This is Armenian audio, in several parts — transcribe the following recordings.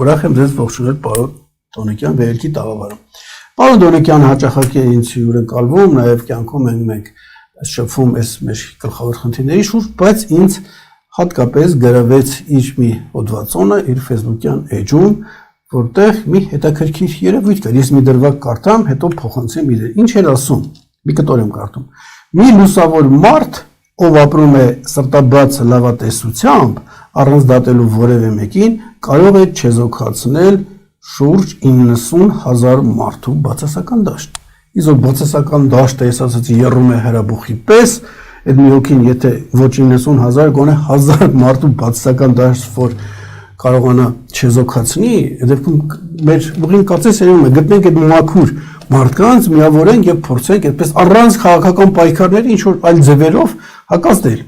ուրախ եմ ձեզ ողջունել պարոն Տոնեկյան Վերելքի տաղավարում։ Պարոն Տոնեկյան հաճախակի է ինձ հյուրընկալվում, նաև կյանքում մենք շփվում ես մեր գլխավոր խնդիրների շուրջ, բայց ինձ հատկապես գրավեց իր մի հոդվածոնը իր Facebook-յան էջում, որտեղ մի հետաքրքիր երևույթ կար։ Ես մի դրվագ կարդամ, հետո փոխանցեմ իրեն։ Ինչ էր ասում։ Մի կտոր եմ կարդում։ Մի լուսավոր մարդ, ով ապրում է սրտաբաց լավատեսությամբ, առանց դատելու որևէ մեկին, կարող է չեզոքացնել շուրջ 90,000 մարդու բացասական դաշտ։ Իսկ բացասական դաշտը, ես ասացի, եռում է հրաբուխի պես, այդ մի հոգին, եթե ոչ 90,000, գոնե 1000 մարդու բացասական դաշտ, որ կարողանա չեզոքացնի, դեպքում մեր ուղին կարծես երևում է, գտնենք այդ մաքուր մարդկանց, միավորենք եւ փորձենք այդպես առանց քաղաքական պայքարների ինչ որ այլ ձևերով հակազդել։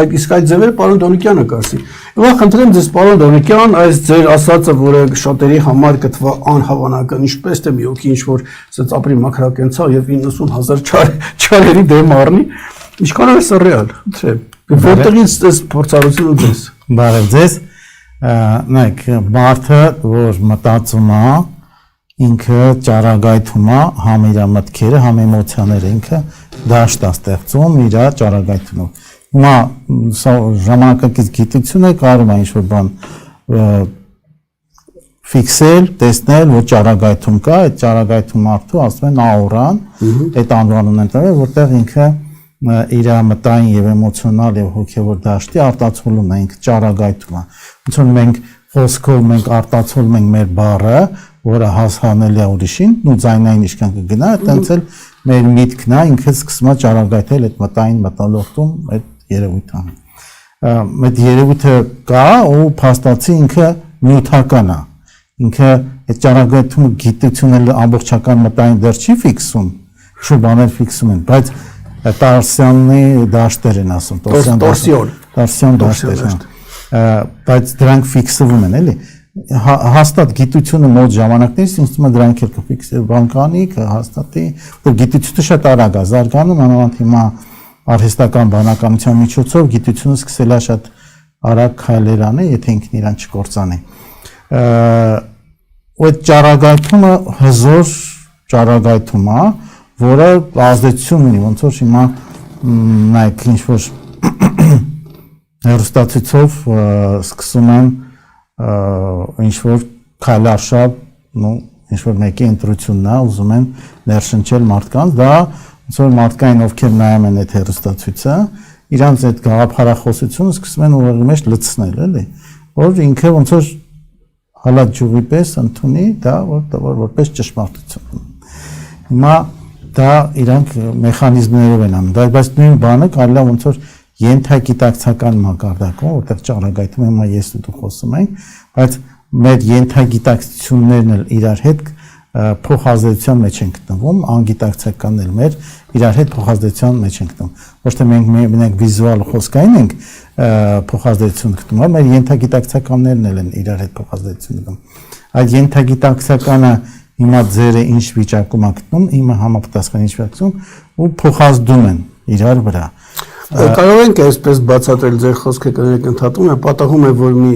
Այդ իսկ այդ ձևերը պարոն Տոնեկյանը կասի։ Ուրախ խնդրեմ ձեզ պարոն Տոնեկյան, այս ձեր ասածը, որը շատերի համար կթվա անհավանական, ինչպես թե մի հոգի ինչ որ ասած ապրի մաքրակենցաղ եւ 90,000 չարերի դեմ առնի, ինչքանով է սա ռեալ։ Խնդրեմ։ Որտեղից այս փորձառությունը ձեզ։ Բարև ձեզ։ Նայեք, մարդը, որ մտածում է, ինքը ճարագայթում է, համ իր մտքերը, համ էմոցիաները, ինքը դաշտ է ստեղծում իր ճարագայթումով։ Հիմա ժամանակակից գիտությունը կարող է ինչ-որ բան ֆիքսել, տեսնել, որ ճարագայթում կա, այդ ճարագայթում մարդու ասում են աուրան, այդ անվանումն են տվել, որտեղ ինքը իր մտային եւ էմոցիոնալ եւ հոգեվոր դաշտի արտացոլումն է, ինքը ճարագայթում է։ Ոնց որ մենք խոսքով մենք արտացոլում ենք մեր բառը, որը հասանելի է ուրիշին, ու ձայնային ինչքան կգնա, այդտենց էլ մեր միտքն է, ինքը սկսում է ճարագայթել այդ մտային մտալողտում այդ երևույթը։ Այդ երևույթը կա ու փաստացի ինքը նյութական է։ Ինքը այդ ճարագայթումը գիտությունը ամբողջական մտային դեռ չի ֆիքսում, շուտ բաներ ֆիքսում են, բայց տարսիոնի դաշտեր են ասում, տորսիոն դաշտեր, բայց դրանք ֆիքսվում են, էլի։ Հաստատ գիտությունը մոտ ժամանակներից ինձ թվում է դրանք էլ կֆիքսել, բանկանի կհաստատի, որ գիտությունը շատ արագ է զարգանում, անավանդ հիմա արհեստական բանականության միջոցով գիտությունը սկսել է շատ արագ քայլեր անել, եթե ինքն իրան չկործանի։ Այդ ճարագայթումը հզոր ճարագայթում է, որը ազդեցություն ունի, ոնց որ հիմա նայեք ինչ որ հեռուստացույցով սկսում են ինչ որ քայլարշավ, ինչ որ մեկի ընտրությունն է, ուզում են ներշնչել մարդկանց, դա ոնց որ մարդկային ովքեր նայում են այդ հեռուստացույցը, իրանց այդ գաղափարախոսությունը սկսում են ուղղի մեջ լցնել, էլի, որ ինքը ոնց որ հալած ջուղի պես ընդունի դա, որպես ճշմարտություն։ Հիմա դա իրանք մեխանիզմներով են անում, բայց նույն բանը կարելի է ոնց որ ենթագիտակցական մակարդակում, որտեղ ճարագայթում հիմա ես ու դու խոսում ենք, բայց մեր ենթագիտակցություններն էլ իրար հետ փոխազդեցության մեջ են գտնվում, անգիտակցականն էլ մեր իրար հետ փոխազդեցության մեջ են գտնվում։ Ոչ թե մենք վիզուալ խոսքային ենք փոխազդեցություն գտնում, այլ մեր ենթագիտակցականներն էլ են իրար հետ փոխազդեցություն գտնում։ Այդ ենթագիտակցականը հիմա ձերը ինչ վիճակում է գտնում, հիմա համապատասխան ինչ վիճակում ու փոխազդում են իրար վրա։ Կարող ենք այսպես բացատրել ձեր խոսքը կներեք ընդհատում է, պատահում է, որ մի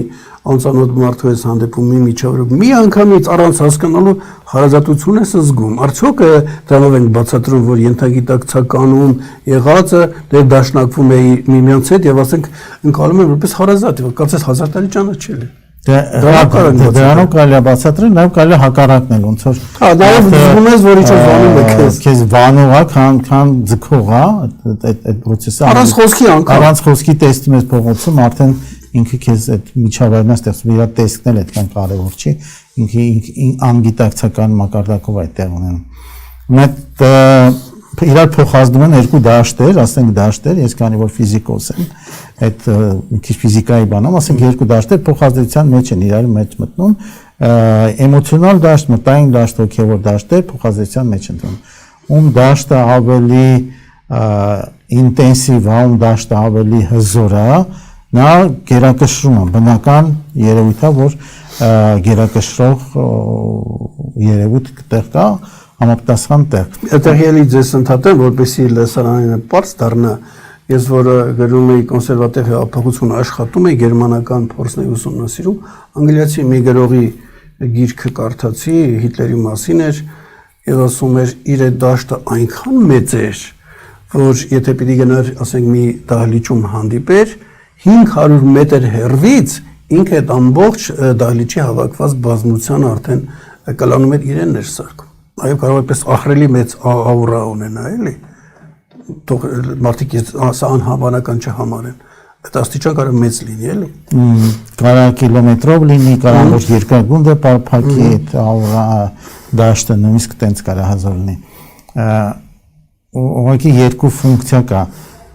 անծանոթ մարդու ես հանդիպում մի միջավայրում, մի անգամից առանց հասկանալու հարազատություն ես զգում։ Արդյոք դրանով ենք բացատրում, որ ենթագիտակցականում եղածը դեր դաշնակվում է միմյանց հետ եւ ասենք ընկալում են որպես հարազատ, որ կացես 1000 տարի ճանաչել է։ Դրանով կարելի է բացատրել, նաև կարելի է հակառակնել, ոնց որ նաև զգում ես, որ ինչ-որ վանում է քեզ վանող է, քան ձգող է, այդ process-ը առանց խոսքի անգամ առանց խոսքի տեսնում ես փողոցում, արդեն ինքը քեզ այդ միջավայրն է ստեղծում, իր տեսքն էլ այդքան կարևոր չի, ինքը անգիտակցական մակարդակով այդտեղ ունենում։ Մեկ իրար փոխազդում են երկու դաշտեր, ասենք դաշտեր, ես քանի որ ֆիզիկոս եմ, այդ մի քիչ ֆիզիկայի բանում, ասենք երկու դաշտեր փոխազդեցության մեջ են իրար մեջ մտնում, էմոցիոնալ դաշտ, մտային դաշտ, հոգևոր դաշտեր փոխազդեցության մեջ են մտնում։ Ում դաշտը ավելի ինտենսիվ է, ում դաշտը ավելի հզոր է, նա գերակշռում է, բնական երևույթ է, որ գերակշռող երևույթ կտեղ կա, համապատասխան տեղ։ Այդտեղ ելի ձեզ ընդհատեմ, որպեսզի լսարանին պարզ դառնա, ես որ գրում էի կոնսերվատիվ հեղափոխությունը աշխատում էի գերմանական փորձն էի ուսումնասիրում, անգլիացի մի գրողի գիրքը կարդացի Հիտլերի մասին էր եւ ասում էր իր դաշտը այնքան մեծ էր որ եթե պիտի գնար ասենք մի դահլիճում հանդիպեր 500 մետր հեռվից ինքը այդ ամբողջ դահլիճի հավաքված բազմության արդեն կլանում էր իրեն ներսարկում այո կարող է պես ահռելի մեծ աուրա ունենա էլի թող մարդիկ սա անհավանական չհամարեն այդ աստիճան կարող մեծ լինի էլի կարող կիլոմետրով լինի կարող որ երկրագունդ է պարփակի այդ աուրա դաշտը նույնիսկ տենց կարող հազար լինի ուղղակի երկու ֆունկցիա կա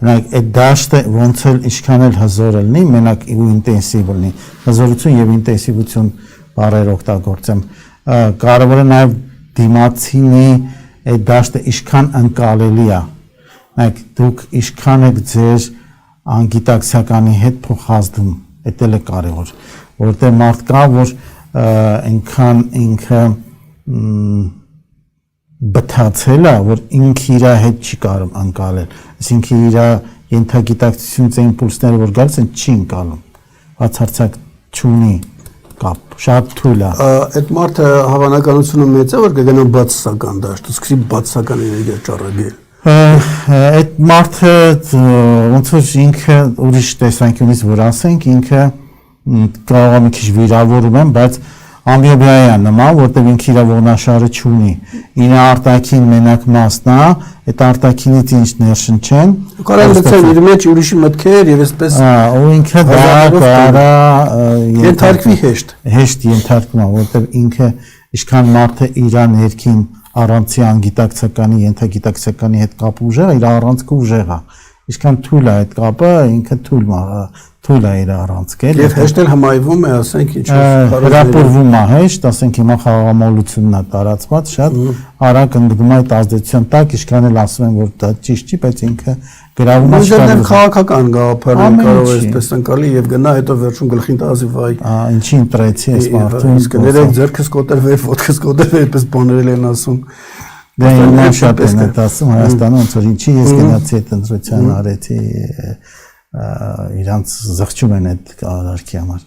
մենակ այդ դաշտը ոնց էլ ինչքան էլ հզոր լինի մենակ ու ինտենսիվ լինի հզորություն եւ ինտենսիվություն բառեր օգտագործեմ կարևորը նաեւ դիմացինի այդ դաշտը ինչքան ընկալելի է մենակ դուք ինչքան եք ձեր անգիտակցականի հետ փոխազդում դա էլ է կարևոր որտեղ մարդ կա որ այնքան ինքը բթացել է որ ինքը իր հետ չի կարող անցալել այսինքն իր ենթագիտակցությունից իմպուլսները որ գալիս են չի անցալում բացարձակ չունի կապ շատ թույլ է այդ մարդը հավանականությունը մեծ է որ կգնա բացասական դաշտ սկսի բացասական էներգիա ճառագել այդ մարդը ոնց որ ինքը ուրիշ տեսանկյունից որ ասենք ինքը կարող է մի քիչ վիրավորում են բայց ամբիոբիայան նման որտեղ ինքը իր ողնաշարը չունի իր արտաքին մենակ մասն է այդ արտաքինից ինչ ներշնչեն կարող է լցել իր մեջ ուրիշի մտքեր եւ այսպես ու ինքը դա ենթարկվի հեշտ ենթարկվում է որտեղ ինքը ինչքան մարդը իր ներքին առանցի անգիտակցականի ենթագիտակցականի հետ կապ ուժեղ իր առանցքը ուժեղ է ինչքան թույլ է այդ կապը ինքը թույլ է իր առանցքը եւ հեշտ էլ հմայվում է ասենք ինչ հրապուրվում է հեշտ ասենք հիմա խաղամոլությունն է տարածված շատ արագ ընկնում է այդ ազդեցության տակ ինչքան էլ ասում են որ դա ճիշտ չի բայց ինքը գրավում է շատ քաղաքական գաղափարներ կարող է այսպես ընկալի եւ գնա հետո վերջում գլխին տազի վայ ինչի ընտրեցի այս մարդուն իսկ ներեք ձեռքս կոտրվեր ոտքս կոտրվեր այդպես բաներել են ասում դա ինքն շատ է ասում Հայաստանում ոնց որ ինչի ես գնացի այդ ընտրության արեցի իրանց զղջում են այդ կառավարքի համար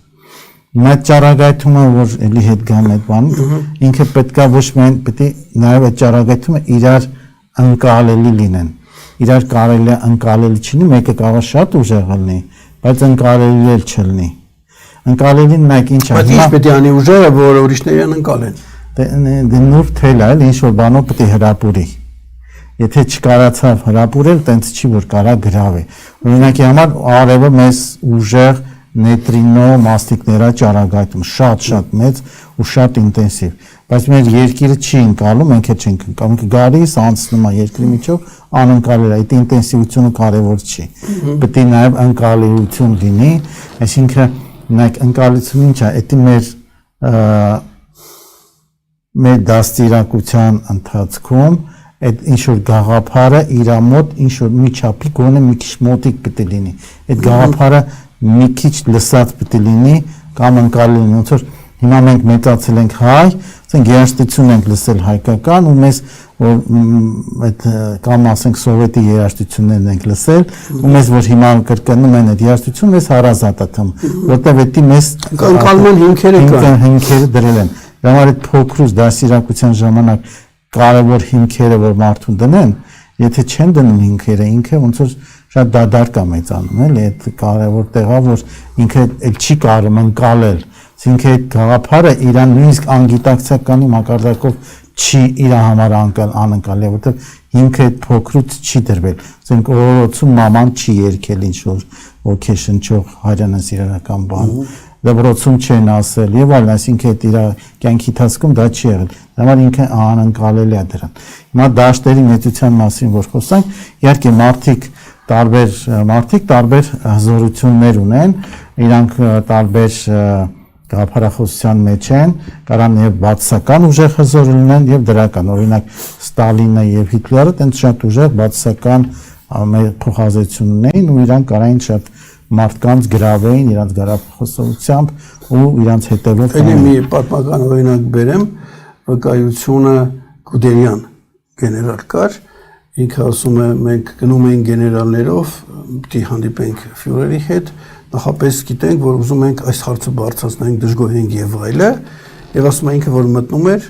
Այդ ճառագայթումը որ էլի հետ գամ այդ բանը ինքը պետքա ոչ միայն պետք է նաև այդ ճառագայթումը իրար ընկալելի լինեն իրար կարելի է ընկալելի չլինի մեկը կարող է շատ ուժեղ լինի բայց ընկալելի էլ չլինի ընկալելին նայեք ինչ է բայց ինչ պետք է անի ուժերը որ ուրիշներն ընկալեն դե նոր թել է ինչ որ բանով պետք է հրապուրի եթե չկարացավ հրապուրել տենց չի որ կարա գրավի օրինակի համար արևը մեզ ուժեղ նեյտրինո մաստիկներա ճառագայթում շատ մեծ ու շատ ինտենսիվ բայց մեր երկիրը չի ընկալում մենք էլ չենք ընկալում գարիս անցնում է երկրի միջով անընկալել է այդ ինտենսիվությունը կարևոր չի պետք է նաև ընկալելիություն լինի այսինքն նայեք ընկալելիությունը ինչ է դա մեր դաստիարակության ընթացքում այդ ինչ որ գաղափարը իր մոտ ինչ որ մի չափի գոնե մի քիչ մոտիկ պետք է լինի այդ գաղափարը մի քիչ լսած պետք է լինի կամ ընկալել ոնց որ հիմա մենք մեծացել ենք հայ ասենք երաժշտություն ենք լսել հայկական ու մեզ որ այդ կամ ասենք սովետի երաժշտություններն ենք լսել ու մեզ որ հիմա կրկնում են այդ երաժշտությունը մեզ հարազատ է թվում որտեղ դա մեզ ընկալման հիմքերը դրել են դա համար այդ փոքրուց դասիրակության ժամանակ կարևոր հիմքերը որ մարդուն դնեն եթե չեն դնում հիմքերը ինքը ոնց որ շատ դադար կա մեծանում էլի այդ կարևոր տեղա որ ինքը էլ չի կարող ընկալել այսինքն այդ գաղափարը իրան նույնիսկ անգիտակցականի մակարդակով չի իր համար անընկալել որովհետև հիմքը այդ փոքրուց չի դրվել ասենք օրոցում մաման չի երգել ինչ որ ոգեշնչող հայրենասիրական բան դպրոցում չեն ասել եւ այլն այսինքն այդ իր կյանքի ընթացքում դա չի եղել համար ինքը անընկալելի է դրան հիմա դաշտերի մեծության մասին որ խոսանք իհարկե տարբեր հզորություններ ունեն իրանք տարբեր գաղափարախոսության մեջ են կարան եւ բացասական ուժեղ հզոր լինեն եւ դրական օրինակ Ստալինը եւ Հիտլերը տենց շատ ուժեղ բացասական փոխազդեցություն ունեին ու իրանք կարային շատ մարդկանց գրավեին իրանց գաղափարախոսությամբ ու իրանց հետևով Էլի մի պատմական օրինակ բերեմ վկայությունը Գուդերյան գեներալ կար ինքը ասում է մենք գնում ենք գեներալներով պիտի հանդիպենք ֆյուրերի հետ նախապես գիտենք որ ուզում ենք այս հարցը բարձրացնենք դժգոհենք եւ այլը եւ ասում է ինքը որ մտնում էր,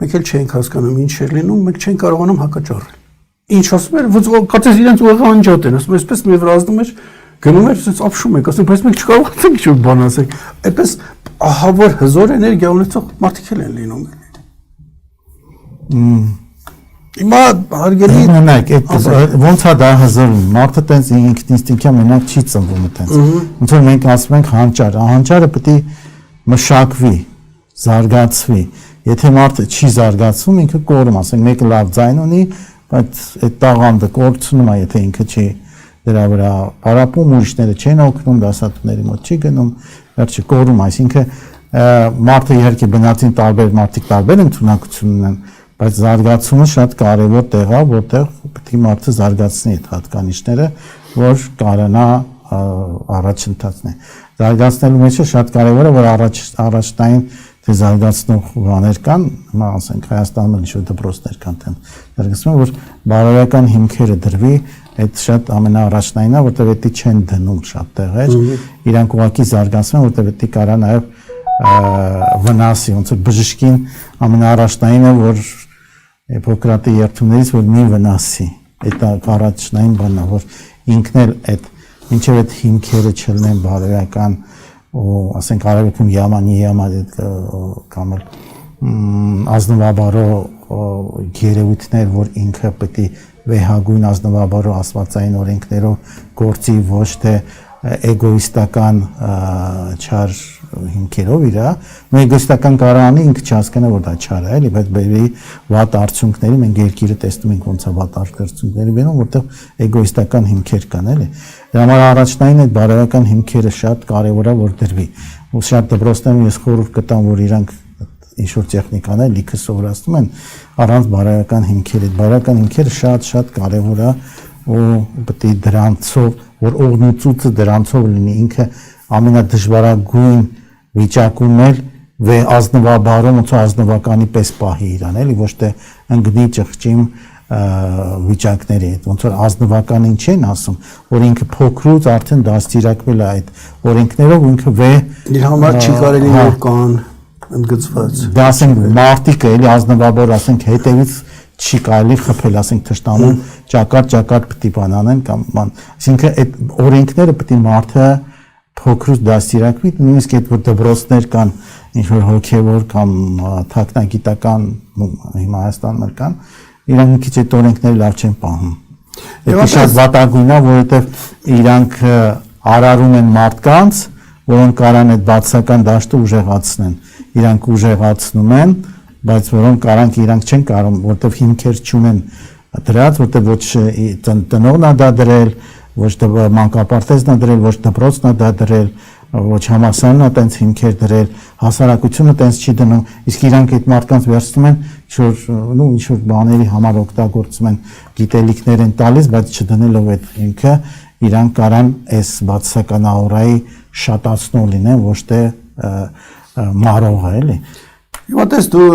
մենք էլ չենք հասկանում ինչ էր լինում, մենք չենք կարողանում հակաճառել։ Ինչ ասում էր, ոնց կարծես իրենց ուղղակի անջատ են, ասում այսպես մի վրազդում էր, գնում էր, ասես ապշում եք, ասում բայց մենք չկարողացանք ինչ-որ բան ասենք։ Այդպես ահավոր հզոր էներգիա ունեցող մարդիկ են լինում։ Հիմա հարգելի մենակ այդ ոնց է դա հզոր մարդը տենց ինքնինստինկտիվ մենակ չի ծնվում տենց ոնց որ մենք ասում ենք հանճարը պետք է մշակվի զարգացվի եթե մարդը չի զարգացում ինքը կորում ասենք մեկը լավ ձայն ունի բայց այդ տաղանդը կորցնում է եթե ինքը չի դրա վրա հարապում ուրիշները չեն օգնում դասատուների մոտ չի գնում վերջը կորում այսինքն մարդը իհարկե բնածին տարբեր մարդիկ տարբեր ընդունակություն ունեն բայց զարգացումը շատ կարևոր տեղ է, որտեղ պետք է մարդը զարգացնի այդ հատկանիշները, որ կարողանա առաջընթացնել։ Զարգացնելու մեջ շատ կարևոր է, որ առաջնային թե զարգացնող բաներ կան, հիմա ասենք Հայաստանում ինչ-որ դպրոցներ կան, զարգացնում որ բարոյական հիմքերը դրվի, այդ շատ ամենաառաջնայինն է, որտեղ դա չեն դնում շատ տեղեր, իրանք ուղղակի զարգացնում, որտեղ դա կարա նաև վնասի, ոնց որ բժշկին ամենաառաջնայինը, որ Հիպոկրատի երթումներից որ մի վնասի, այդ առաջնային բանն է, որ ինքն էլ այդ ինչև այդ հիմքերը չլինեն բարոյական ու ասենք արևելքում յամանիյամա կամ ազնվաբարո գերեույթներ, որ ինքը պետք է վեհագույն ազնվաբարո աստվածային օրենքներով գործի ոչ թե էգոիստական չար հիմքերով իրա, ու էգոիստական կարանի ինքը չհասկանա որ դա չար է, էլի, բայց բերի վատ արդյունքների մենք երկիրը տեսնում ենք ոնց է վատ արդյունքների բերում, որտեղ էգոիստական հիմքեր կան, էլի։ Դրա համար առաջնային այդ բարոյական հիմքերը շատ կարևոր է որ դրվի։ Ու շատ դպրոցներում ես խորհուրդ կտամ որ իրանք ինչ-որ տեխնիկաներ լիքը սովորացնում են առանց բարոյական հիմքերի։ Բարոյական հիմքերը շատ կարևոր է ու պետք է դրանցով որ օգնությունցը դրանցով լինի ինքը ամենադժվարագույն վիճակում էլ ազնվաբարում ու ազնվականի պես պահի իրան էլի ոչ թե ընկնի ճղճիմ վիճակների հետ ոնց որ ազնվականին չեն ասում որ ինքը փոքրուց արդեն դաստիարակվել է այդ օրենքներով ինքը իր համար չի կարելի որ կան ընդգծված դա ասենք մարտիկը էլի ազնվաբար ասենք հետևից չի կարելի խփել ասենք թշնամուն ճակատ պետք է բանանեն կամ բան այսինքն այդ օրենքները պետք է մարդը փոքրուց դաստիարակվի նույնիսկ այդ որ դպրոցներ կան ինչ որ հոգևոր կամ թաքնագիտական հիմա Հայաստանում կան իրանք մի քիչ այդ օրենքները լավ չեն պահում դա շատ վատագույն է որովհետև իրանք արարում են մարդկանց որոնք կարան այդ բացական դաշտը ուժեղացնեն իրանք ուժեղացնում են բայց որոնք կարանք իրանք չեն կարող որտեվ հիմքեր չունեն դրած որտեվ ոչ տնօրնն է դա դրել ոչ թե մանկապարտեզն է դրել ոչ դպրոցն է դա դրել ոչ համալսարանն է տենց հիմքեր դրել հասարակությունը տենց չի դնում իսկ իրանք այդ մարդկանց վերցնում են ինչ որ բաների համար օգտագործում են գիտելիքներ են տալիս բայց չդնելով այդ հիմքը իրանք կարան այս բացասական աուրայի շատացնող լինեն ոչ թե մարող էլի Հիմա տես դու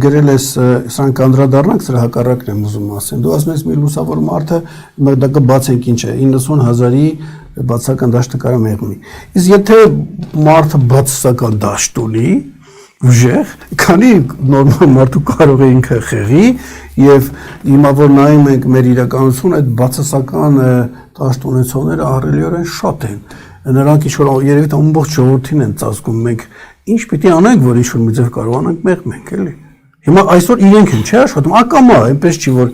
գրել ես սրանք անդրադառնանք սրա հակառակն եմ ուզում ասեմ դու ասում ես մի լուսավոր մարդը դա կբացենք ինչ է 90,000-ի բացասական դաշտը կարա մեղմի իսկ եթե մարդը բացասական դաշտ ունի ուժեղ քանի նորմալ մարդու կարող է ինքը խեղի եւ հիմա որ նայում ենք մեր իրականություն այդ բացասական դաշտ ունեցողները ահռելիորեն շատ են նրանք ինչ որ երևի թե ամբողջ ժողովրդին են ծածկում մենք ինչ պիտի անենք որ ինչ որ մի ձև կարողանանք մեղմենք էլի հիմա այսօր իրենք են չէ աշխատում ակամա այնպես չի որ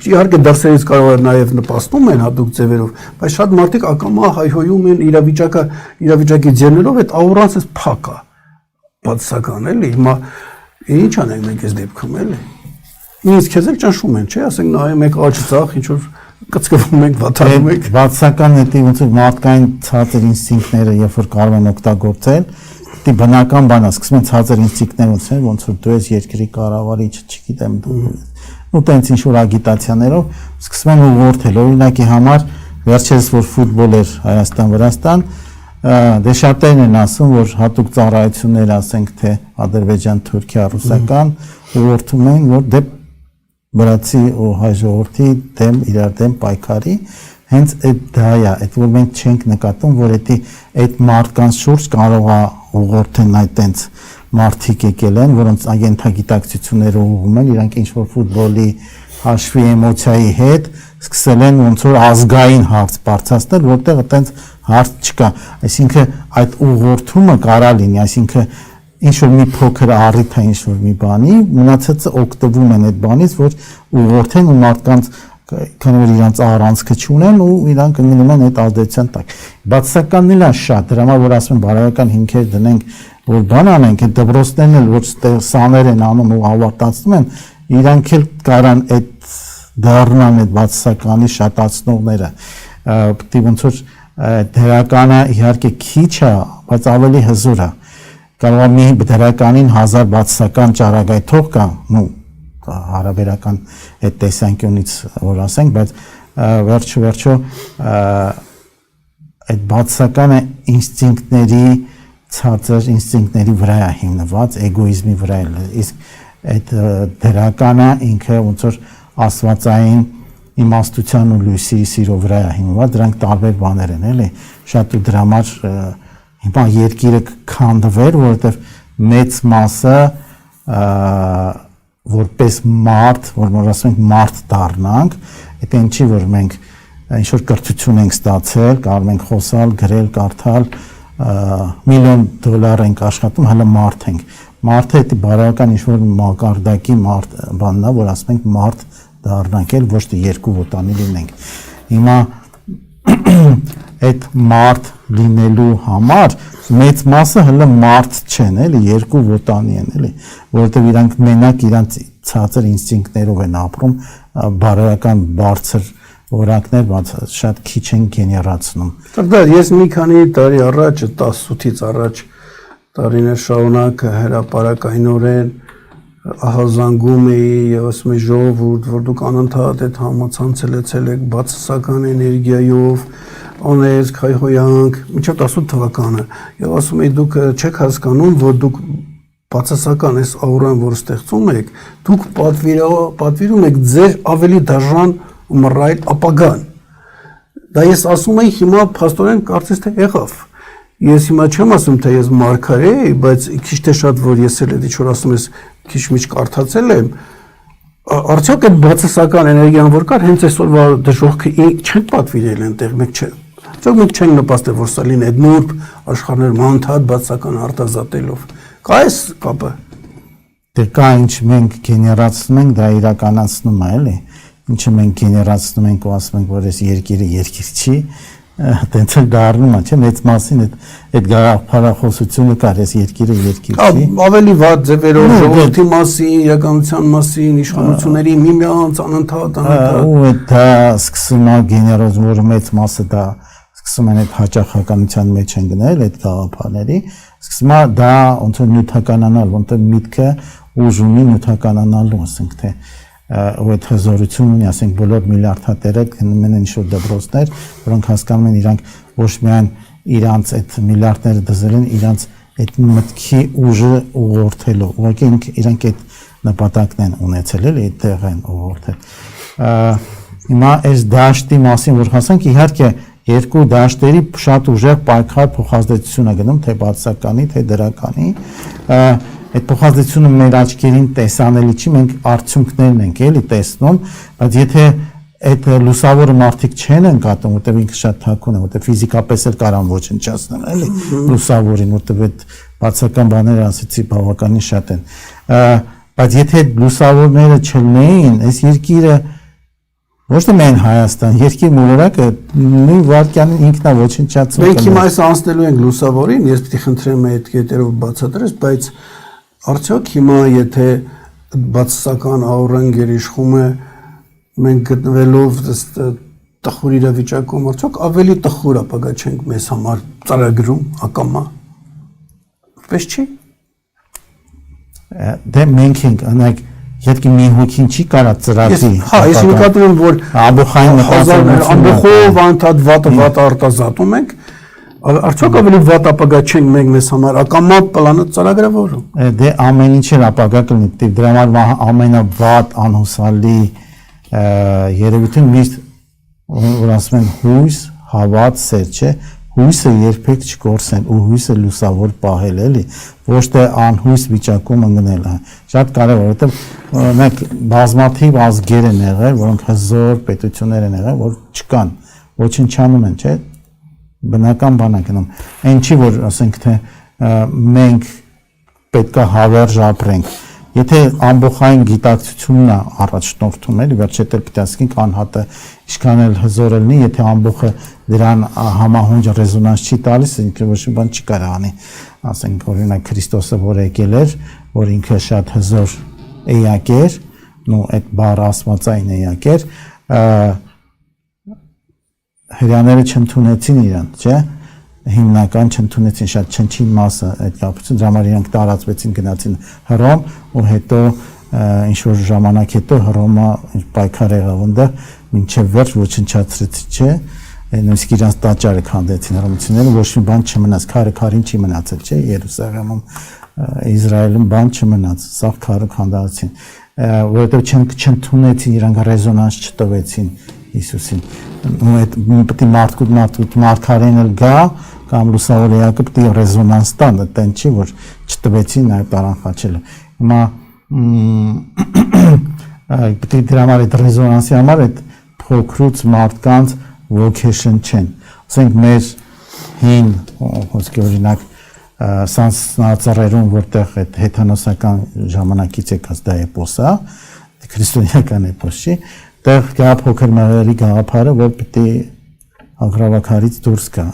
իհարկե դրսերից կարող է նաև նպաստում են հատուկ ձևերով բայց շատ մարդիկ ակամա հայհոյում են իրավիճակի ձեռներով այդ աուրանց էս փակ է բացասական էլի հիմա ինչ անենք մենք այս դեպքում էլի ինձ քեզ էլ ճնշում են չէ ասենք նայում եք աճ ցախ ինչ որ կծկվում ենք վատանում ենք բացասական հետի ոնց որ մարդկային ցածր ինստինկտները երբ որ կարող են օգտագործել դի բնական բան է սկսում են ցածր ինստինկտներ ոնց որ դու ես երկրի կառավարիչը չգիտեմ ու տենց ինչ որ ագիտացիաներով սկսում են ուղղորդել օրինակի համար վերջերս որ ֆուտբոլ էր Հայաստան-Վրաստան դե շատերն են ասում որ հատուկ ծառայություններ ասենք թե Ադրբեջան, Թուրքիա, ռուսական ուղղորդում են որ դե բրացի ու հայ ժողովրդի դեմ իրար դեմ պայքարի հենց այդ դա է այդ որ մենք չենք նկատում որ այդ մարդկանց շուրջ կարող է ուղղորդեն այդ տենց մարդիկ եկել են, որոնց агентագիտակցությունները ուղղում են, իրանք ինչ որ ֆուտբոլի հաշվի էմոցիայի հետ սկսել են ոնց որ ազգային հարց բարձրացնել, որտեղ այտենց հարց չկա, այսինքն այդ ուղղորդումը կարա լինի, այսինքն ինչ որ մի փոքր առիթ է ինչ որ մի բանի, մնացածը օգտվում են այդ բանից, որ ուղղորդեն ու մարդկանց քանի որ իրանց առանցքը չունեն ու իրանք մնում են այդ ազդեցության տակ։ Բացասականն էլ է շատ, դրա համար որ ասում են բարոյական հիմքեր դնենք, որ բան անենք, այդ դպրոցներն էլ որ սաներ են անում ու ավարտացնում են, իրանք էլ կարան այդ դառնան այդ բացասականի շատացնողները։ Պետք է ոնց որ դերականը իհարկե քիչ է, բայց ավելի հզոր է։ Կարող է մի դերականին 1000 բացասական ճառագայթող կա, նո հարաբերական այդ տեսանկյունից որ ասենք, բայց վերջո այդ բացասականը ինստինկտների ցածր ինստինկտների վրա է հիմնված, էգոիզմի վրա է, իսկ այդ դերականը ինքը ոնց որ աստվածային իմաստության ու լույսի սիրո վրա է հիմնված, դրանք տարբեր բաներ են, էլի, շատ ու դրա համար հիմա երկիրը քանդվեր, որովհետև մեծ մասը որպես մարդ, որ ասենք մարդ դառնանք, այդ ինչի որ մենք ինչ որ կրթություն ենք ստացել, կարող ենք խոսալ, գրել, կարդալ, միլիոն դոլար ենք աշխատում, հələ մարդ ենք։ Մարդը դա բարոյական ինչ որ մակարդակի մարդ բանն է, որ ասում ենք մարդ դառնանք, էլ ոչ թե երկու ոտանի լինենք։ Հիմա այդ մարդ լինելու համար մեծ մասը հələ մարդ չեն, էլի, երկու ոտանի են, էլի, որովհետև իրանք մենակ իրանք ցածր ինստինկտներով են ապրում, բարոյական բարձր որակներ, բայց շատ քիչ են գեներացնում։ Դա ես մի քանի տարի առաջ, 18-ից առաջ տարիներ շարունակ հրապարակայնորեն ահազանգում էի եւ ասում էի ժողովուրդ, որ դուք անընդհատ այդ համացանցել եք բացասական էներգիայով, աներ քայհոյանք, մինչև 18 թվականը, եւ ասում էի դուք չեք հասկանում, որ դուք բացասական այս աուրան, որ ստեղծում եք, դուք պատվիրում եք ձեր ավելի դաժան ու մռայլ ապագան։ Դա ես ասում էի, հիմա փաստորեն կարծես թե եղավ։ Ես հիմա չեմ ասում, թե ես մարգարե էի, բայց քիչ թե շատ որ ես էլ էդի որ ասում ես քիչ-միչ կարդացել եմ, արդյոք այդ բացասական էներգիան որ կար, հենց այսօրվա դժոխքը չեն պատվիրել այնտեղ, մենք չէ։ Արդյոք մենք չենք նպաստել, որ սա լինի այդ նուրբ աշխարհներում անընդհատ բացասական արտազատելով։ Կա այս կապը։ Դե կա ինչ մենք գեներացնում ենք, դա իրականացնում է, էլի։ Ինչը մենք գեներացնում ենք ու ասում ենք, որ այս երկիրը երկիր չի, տենց էլ դառնում է, չէ՞, մեծ մասին այդ գաղափարախոսությունը կար, այս երկիրը երկիր չի։ Ավելի վատ ձևերով ժողովրդի մասին, իրականության մասին, իշխանությունների միմյանց անընդհատ ու դա սկսում է գեներոզ, որ մեծ մասը դա սկսում են այդ հաճախականության մեջ են գնել այդ գաղափարների, սկսում է դա ոնց որ նյութականանալ, ոնց որ միտքը ուժ ունի նյութականանալու, ասենք թե ու այդ հզորություն ունի, ասենք բոլոր միլիարդատերը գնում են ինչ-որ դպրոցներ, որոնք հասկանում են իրանք ոչ միայն իրանց այդ միլիարդները դզել են, իրանց այդ մտքի ուժը ուղղորդելու, ուղղակի իրանք այդ նպատակն են ունեցել, էլի այդտեղ են ուղղորդել։ Հիմա այս դաշտի մասին որ խոսանք, իհարկե երկու դաշտերի շատ ուժեղ պայքար փոխազդեցություն է գնում, թե բացասականի, թե դրականի։ Այդ փոխազդեցությունը մեր աչքերին տեսանելի չի, մենք արդյունքներն ենք էլի տեսնում, բայց եթե այդ լուսավորը մարդիկ չեն ընկատում, որտեղ ինքը շատ թաքուն է, որտեղ ֆիզիկապես էլ կարան ոչնչացնել, էլի լուսավորին, որտեղ այդ բացական բաները ասեցի բավականին շատ են։ Բայց եթե լուսավորները չլինեին, այս երկիրը ոչ թե մեն Հայաստան, երկիր մոլորակը նույն վարքյանին ինքնա ոչնչացնում։ Մենք հիմա այս անցնելու ենք լուսավորին, ես պիտի խնդրեմ այդ կետերով բացատրես, բայց արդյոք հիմա եթե բացասական աուրան գերիշխում է, մենք գտնվելով տխուր իրավիճակում, արդյոք ավելի տխուր ապագա չենք մեզ համար ծրագրում ակամա։ Պես չի։ Դե մենք ենք, անայք Յետքի մի հոգին չի կարա ծրագրի։ Հա, ես նկատում եմ, որ ամբողջով անդադ վատ արտազատում ենք, արդյոք ավելի վատ ապագա չենք մենք մեզ համար, ակամա պլանը ծրագրավորում։ Դե ամեն ինչ էլ ապագա կլինի, դրա համար ամենավատ անհուսալի երևույթին միշտ որ ասում են հույս, հավատ, սեր, չէ, հույսը երբեք չկորսեն ու հույսը լուսավոր պահել էլի, ոչ թե անհույս վիճակում ընկնել է։ Շատ կարևոր, որովհետև մենք բազմաթիվ ազգեր են եղել, որոնք հզոր պետություններ են եղել, որ չկան, ոչնչանում են, չէ՞։ Բնական բան է գնում։ Այն չի, որ ասենք թե մենք պետք է հավերժ ապրենք։ Եթե ամբողջային գիտակցությունն է առաջնորդում էլի, վերջերս պետք է ասենք անհատը ինչքան էլ հզոր լինի, եթե ամբողջը դրան համահունչ ռեզոնանս չի տալիս, ինքը ոչ մի բան չի կարող անի։ Ասենք օրինակ Քրիստոսը որ եկել էր, որ ինքը շատ հզոր էակ էր, նո այդ բառը աստվածային էակ էր, հрьяաները չընդունեցին իրան, չէ՞։ Հիմնական չընդունեցին շատ չնչին մասը այդ կապություն, դրա համար իրանք տարածվեցին գնացին Հռոմ ու հետո ինչ որ ժամանակ հետո Հռոմը պայքար եղավ այնտեղ մինչև վերջ ոչնչացրեցի, չէ, նույնիսկ իրանց տաճարը քանդեցին հռոմցիները, ոչ մի բան չմնաց, քարին չի մնացել, չէ, Երուսաղեմում, Իսրայելում բան չմնաց, սաղ քարը քանդեցին, որովհետև չընդունեցին, իրանք ռեզոնանս չտվեցին Հիսուսին, ու այդ պետք է մարգարեն էլ գա կամ լուսավոր էակը պետք է ռեզոնանս տան, այդտեն չի, որ չտվեցին նաև տարան խաչելը։ Հիմա պետք է դրա համար այդ ռեզոնանսի համար այդ փոքրուց մարդկանց vocation չեն։ Ասենք մեր հին ոսկե օրինակ սանսնացարերում, որտեղ այդ հեթանոսական ժամանակից եկած դա էպոսա, քրիստոնեական էպոս չի, տեղ կա փոքր մեղրերի գաղափարը, որ պետք է ագրավակարից դուրս գա։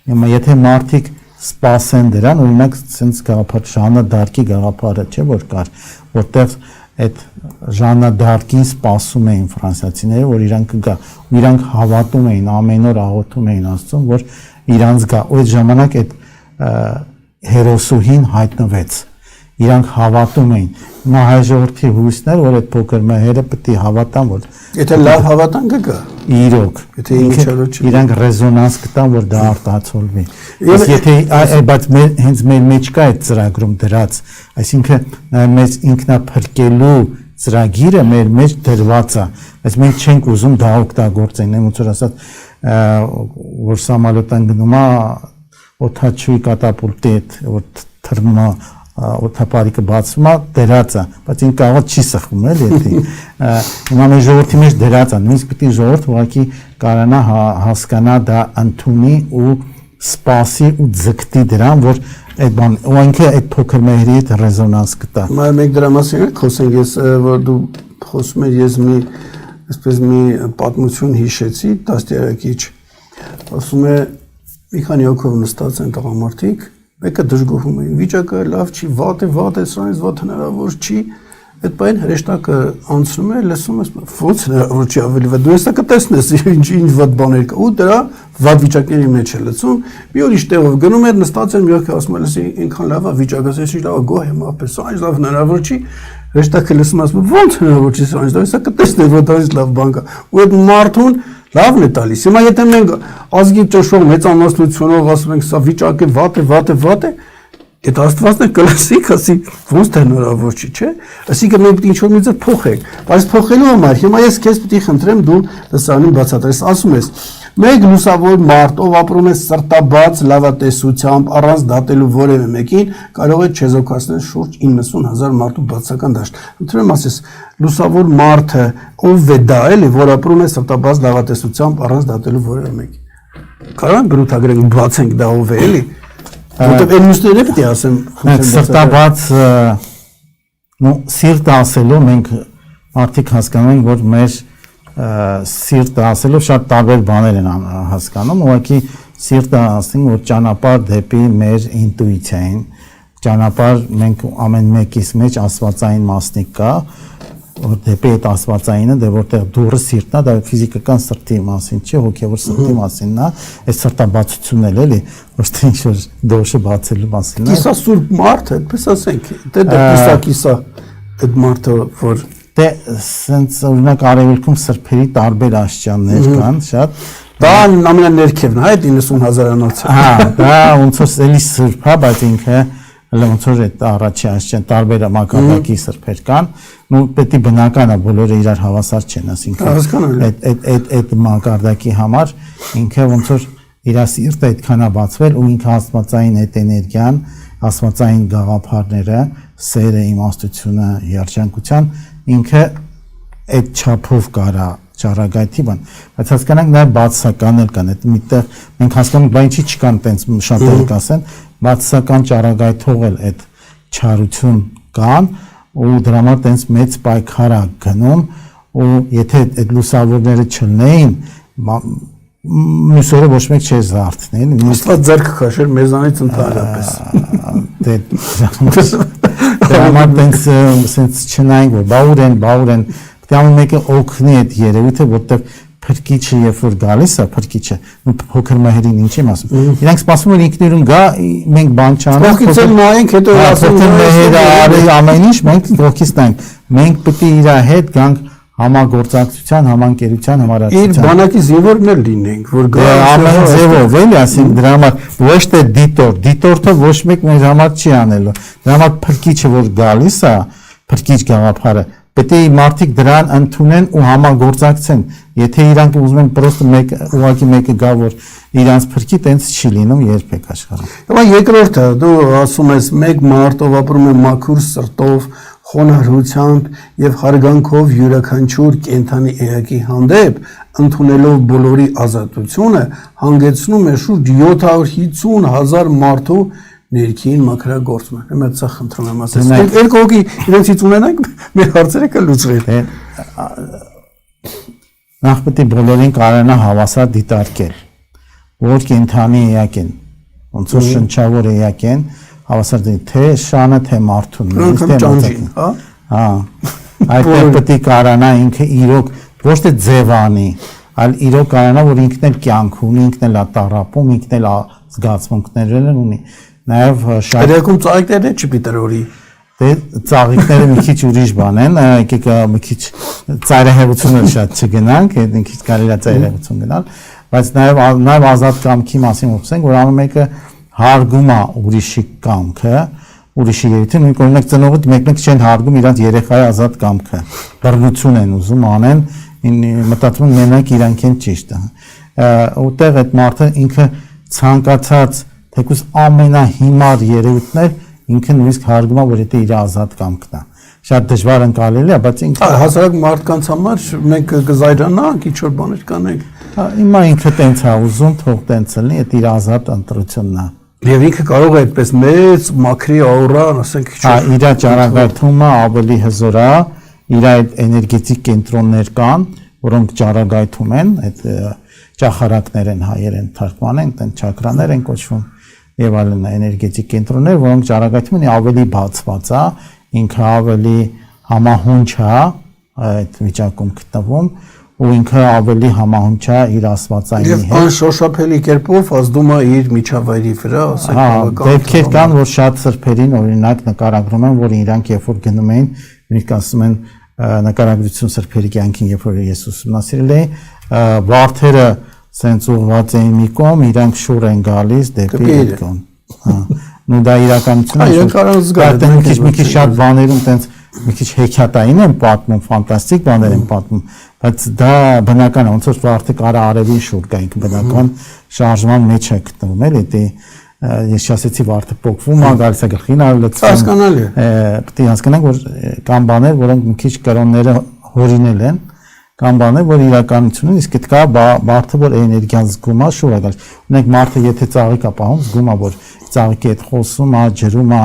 Հիմա եթե մարդիկ սպասեն դրան, օրինակ sense գաղափար Ժաննա Դարկի գաղափարը չէ որ կար, որտեղ այդ Ժաննա Դարկին սպասում էին ֆրանսիացիները, որ իրանք գա, ու իրանք հավատում էին, ամեն օր աղոթում էին Աստծուն, որ իրանց գա, ու այդ ժամանակ այդ հերոսուհին հայտնվեց։ Իրանք հավատում էին։ Հիմա հայ ժողովրդի հույսներ, որ այդ փոքր մեղերը պետք է հավատան, որ եթե լավ հավատան կգա։ Իրոք, եթե ինչալու չի։ Իրանք ռեզոնանս կտան, որ դա արտացոլվի։ Իսկ եթե բայց հենց մեր մեջ կա այդ ծրագրում դրած, այսինքն մեզ ինքնափրկելու ծրագիրը մեր մեջ դրված է, բայց մենք չենք ուզում դա օգտագործենք, ոնց որ ասած, որ սամալոտան գնում է օթաչուի կատապուլտի հետ, որ թռնում է օթապարիկը բացվում է, դրած է, բայց ինքը կարող չի սխվում էլի էդի։ Հիմա մեր ժողովրդի մեջ դրած է, նույնիսկ պետք է ժողովուրդ ուղղակի կարողանա հասկանա դա ընդունի ու սպասի ու ձգտի դրան, որ այդ բան, ու ինքը այդ փոքր մեղրի հետ ռեզոնանս կտա։ Հիմա մենք դրա մասին ենք խոսենք, ես որ դու խոսում ես, ես այսպես մի պատմություն հիշեցի, դաստիարակիչ, ասում է մի քանի հոգով նստած են տղամարդիկ, մեկը դժգոհում էին, վիճակը լավ չի, վատ է, սրանից վատ հնարավոր չի, այդ բան հրեշտակը անցնում է, լսում ես, ոնց հնարավոր չի ավելի վատ, դու հեսա կտեսնես ինչ վատ բաներ կա, ու դրա վատ վիճակների մեջ է լսում, մի օր իշտեղով գնում էր, նստած են, մի օր ասում է, լսի, ինքան լավ է վիճակը, ես ինչ լավ է, գոհ եմ ապես, սրանից լավ հնարավոր չի, հրեշտակը լսում ասում, ոնց հնարավոր չի սրանից, դու հեսա կտեսնես, որ դրանից լավ բան կա, ու այդ մարդուն լավն է տալիս։ Հիմա եթե մենք ազգի ճշող մեծամասնությունով ասում ենք, սա վիճակը վատ է, այդ Աստվածն է կլսի, ասի ոնց թե հնարավոր չի, չէ՞։ Այսինքն մենք պետք է ինչ-որ մի ձև փոխենք։ Բայց փոխելու համար հիմա ես քեզ պետք է խնդրեմ դու լսանին բացատրես, ասում ես, մեկ լուսավոր մարդ, ով ապրում է սրտաբաց լավատեսությամբ, առանց դատելու որևէ մեկին, կարող է չեզոքացնել շուրջ 90,000 մարդու բացական դաշտ։ Խնդրեմ ասես, լուսավոր մարդը ով է դա, էլի, որ ապրում է սրտաբաց լավատեսությամբ, առանց դատելու որևէ մեկին։ Կարող ենք բնութագրենք, բացենք դա ով է, էլի։ Որտեւ այն մյուսները պետք է ասեմ, սրտաբաց, սիրտ ասելով մենք արդյոք հասկանում ենք, որ մեր սիրտը ասելով շատ տարբեր բաներ են հասկանում, ուղղակի սիրտը ասենք, որ ճանապարհ դեպի մեր ինտուիցիային, ճանապարհ մենք ամեն մեկիս մեջ աստվածային մասնիկ կա, որ դեպի այդ աստվածայինը, դե որտեղ դուրը սիրտն է, դա ֆիզիկական սրտի մասին չի, հոգևոր սրտի մասինն է, այս սրտաբացությունն էլ էլի, ոչ թե ինչ-որ դոշը բացելու մասինն է։ Կիսա սուրբ մարդ, այդպես ասենք, կիսա այդ մարդը, որ դե սենց օրինակ արևելքում սրբերի տարբեր աշճաններ կան, շատ դա ամենաներքևն է, այդ 90,000-անոց։ Հա, դա ոնց որ էլի սուրբ է, բայց ինքը ոնց որ այդ առաջի աշճան տարբեր մակարդակի սրբեր կան, նու պետք է բնական է, բոլորը իրար հավասար չեն, ասինքն այդ մակարդակի համար ինքը ոնց որ իր սիրտը այդքան է բացվել ու ինքը աստվածային այդ էներգիան, աստվածային գաղափարները, սերը, իմաստությունը, երջանկության ինքը այդ չափով կարա ճառագայթի բան, բայց հասկանանք նաև բացասական էլ կան, այդ միտեղ մենք հասկանում բան ինչի չկան տենց շատերը կասեն, բացասական ճառագայթող էլ այդ չարություն կան ու դրա համար տենց մեծ պայքար է գնում ու եթե այդ լուսավորները չլնեին մյուսերը ոչ մեկ չէ զարթնել Աստված ձեռք քաշեր մեզանից ընդհանրապես դրա համար տենց sense չնայենք որ բաուր են Դամը մեկը օգնի այդ երևույթը, որտեղ փրկիչը երբ որ գալիս է, փրկիչը, ու փոքր մահերին ինչ եմ ասում։ Իրանք սպասում են ինքնուրույն գա, մենք բան չանենք։ Կողքից էլ նայենք, հետո ասում մահերը արի ամեն ինչ, մենք կողքից նայենք։ Մենք պետք է իր հետ գանք համագործակցության, համանկերության, համարացության։ Իր բանակի զինվորն էլ լինենք, որ գա ամեն ձևով, էլի, ասենք դրա համար ոչ թե դիտորդը ոչ մեկ մեր համար չի անելու։ Դրա համար փրկիչը որ գալիս է, փրկիչ գաղափարը Պետք է մարդիկ դրան ընդունեն ու համագործակցեն։ Եթե իրանք ուզում են պրոստը ուղղակի մեկը գա որ իրանց փրկի, տենց չի լինում երբեք աշխարհում։ Հիմա երկրորդը դու ասում ես մեկ մարդ ով ապրում է մաքուր սրտով, խոնարհությամբ եւ հարգանքով յուրաքանչյուր կենթանի էակի հանդեպ, ընդունելով բոլորի ազատությունը, հանգեցնում է շուրջ 750,000 մարդու ներքին մաքրագործման։ Հիմա սա խնդրում եմ ասես։ Երկու հոգի իրենցից ունենանք, մեր հարցերը կլուծվեն։ Նախ պետք է բոլորին կարողանա հավասար դիտարկել, որ կենթանի էակ են, ոնց որ շնչավոր էակ են, հավասար թե շանը, թե մարդուն, հա։ Այդտեղ պետք է կարողանա ինքը իրոք ոչ թե ձևանի, այլ իրոք կարողանա որ ինքն էլ կյանք ունի, ինքն էլ ատառապում, ինքն էլ զգացմունքներ ունի։ Նաև շատ Երեկում ծաղիկները չպիտերորի։ Դե ծաղիկները մի քիչ ուրիշ բան են, եկեք մի քիչ ծայրահեղությունը շատ չգնանք, այդ մի քիչ կարելի է ծայրահեղություն գնալ, բայց նաև ազատ կամքի մասին խոսենք, որ ամեն մեկը հարգում է ուրիշի կամքը, ուրիշի երիտին, նույն օրինակ ծնողը մեկ-մեկ չեն հարգում իրանց երեխայի ազատ կամքը, բռնություն են ուզում անեն, մտածում են մենակ իրանք են ճիշտը։ Ուտեղ այդ մարդը ինքը ցանկացած թեկուզ ամենահիմար երևույթներ ինքը նույնիսկ հարգում է, որ եթե իր ազատ կամքն է։ Շատ դժվար ընկալելի է, բայց ինքը հասարակ մարդկանց համար մենք կզայրանանք, ինչ որ բաներ կանենք։ Հիմա ինքը տենց է ուզում, թող տենց լինի, այդ իր ազատ ընտրությունն է։ Եվ ինքը կարող է այդպես մեծ մաքրի աուրան, ասենք իր ճառագայթումը ավելի հզոր է, իր այդ էներգետիկ կենտրոններ կան, որոնք ճառագայթում են, այդ ճախարակներ են հայերեն թարգմանեն, տենց չակրաներ են կոչվում եւ այլն էներգետիկ կենտրոններ, որոնք ճառագայթում են ավելի բացված է, ինքը ավելի համահունչ է այդ վիճակում գտնվում ու ինքը ավելի համահունչ է իր աստվածային հետ։ Եվ անշոշափելի կերպով ազդում է իր միջավայրի վրա, ասենք բավական։ Դեպքեր կան, որ շատ սրբերին օրինակ նկարագրում են, որ իրանք երբ որ գնում էին, նույնիսկ ասում են նկարագրություն սրբերի կյանքին, երբ որ ես ուսումնասիրել էի, վարդերը Սենց ուղված էին մի կողմ, իրանք շուռ են գալիս դեպի այդ կողմ։ Նու դա իրականություն է։ Մի քիչ շատ բաներում տենց մի քիչ հեքիաթային են պատմում, ֆանտաստիկ բաներ են պատմում, բայց դա բնական է, ոնց որ վարդը կարա արևի շուռ գա, ինքը բնական շարժման մեջ է գտնվում, էլի, դե ես ասեցի վարդը փոխվում է, գալիս է գլխին լցվում։ Հասկանալի է։ Պետք է հասկանանք, որ կան բաներ, որոնք մի քիչ կրոնները հորինել են կամ բաներ, որ իրականությունն իսկ այդ կա մարդը, որ էներգիան զգում է, շուռ է գալիս։ Ունենք մարդը, եթե ծաղիկ է պահում, զգում է, որ ծաղիկի հետ խոսում է, ջրում է,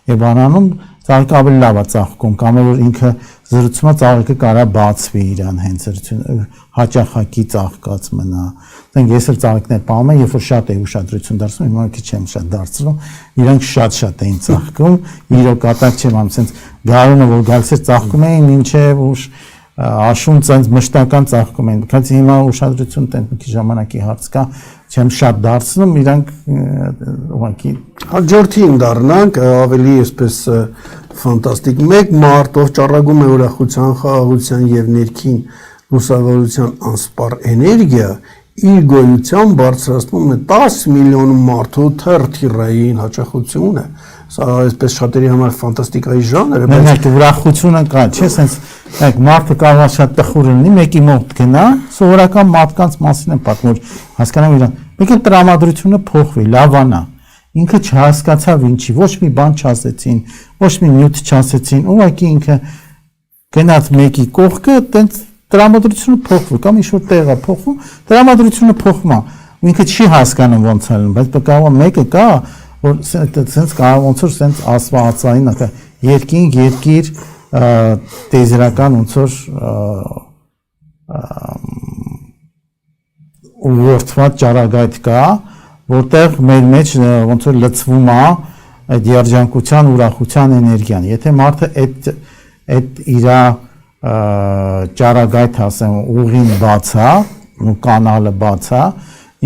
եւ անանում ծաղիկը ավելի լավ է ծաղկում, կամ որ ինքը զրուցում է, ծաղիկը կարա բացվի իրան հենց զրուցություն, հաճախակի ծաղկած մնա։ Ասենք ես էլ ծաղիկներ պահում եմ, երբ որ շատ է ուշադրություն դարձնում, հիմա քիչ եմ շատ դարձնում, իրանք շատ էին ծաղկում, իրոք կատակ չեմ անում, ասենց գարունը որ գալիս էր ծաղկում էին, ինչեւ ուշ աշուն ցած մշտական ծաղկում են, բայց հիմա ուշադրություն տեն մի քիչ ժամանակի հարց կա, չեմ շատ դարձնում, իրանք ուղղակի հաջորդին դառնանք ավելի այսպես ֆանտաստիկ մեկ մարդ ով ճառագում է ուրախության, խաղաղության եւ ներքին լուսավորության անսպառ էներգիա իր գոյությամբ բարձրացնում է 10 միլիոն մարդու թերթիրային հաճախությունը սա այսպես շատերի համար ֆանտաստիկայի ժանր է բայց ուրախությունը կա չէ sense այդ մարդը կարող է շատ տխուր լինի մեկի մոտ գնա սովորական մարդկանց մասին են պատմում հասկանամ իրան Մեկ էլ տրամադրությունը փոխվի, լավանա։ Ինքը չհասկացավ ինչի, ոչ մի բան չասեցին, ոչ մի նյութ չասեցին, ուղղակի ինքը գնաց մեկի կողքը, տենց տրամադրությունը փոխվում, կամ ինչ-որ տեղ է փոխվում, տրամադրությունը փոխվում է։ Ինքը չի հասկանում ոնց է լինում, բայց բկավա մեկը կա, որ սենց կարող ոնց որ սենց ասվածային է, երկիր, տեզերական ոնց որ ուղղորդված ճառագայթ կա, որտեղ մեր մեջ ոնց որ լցվում է այդ երջանկության, ուրախության էներգիան։ Եթե մարդը այդ իր ճառագայթ ասեմ ուղին բաց է, ու կանալը բաց է,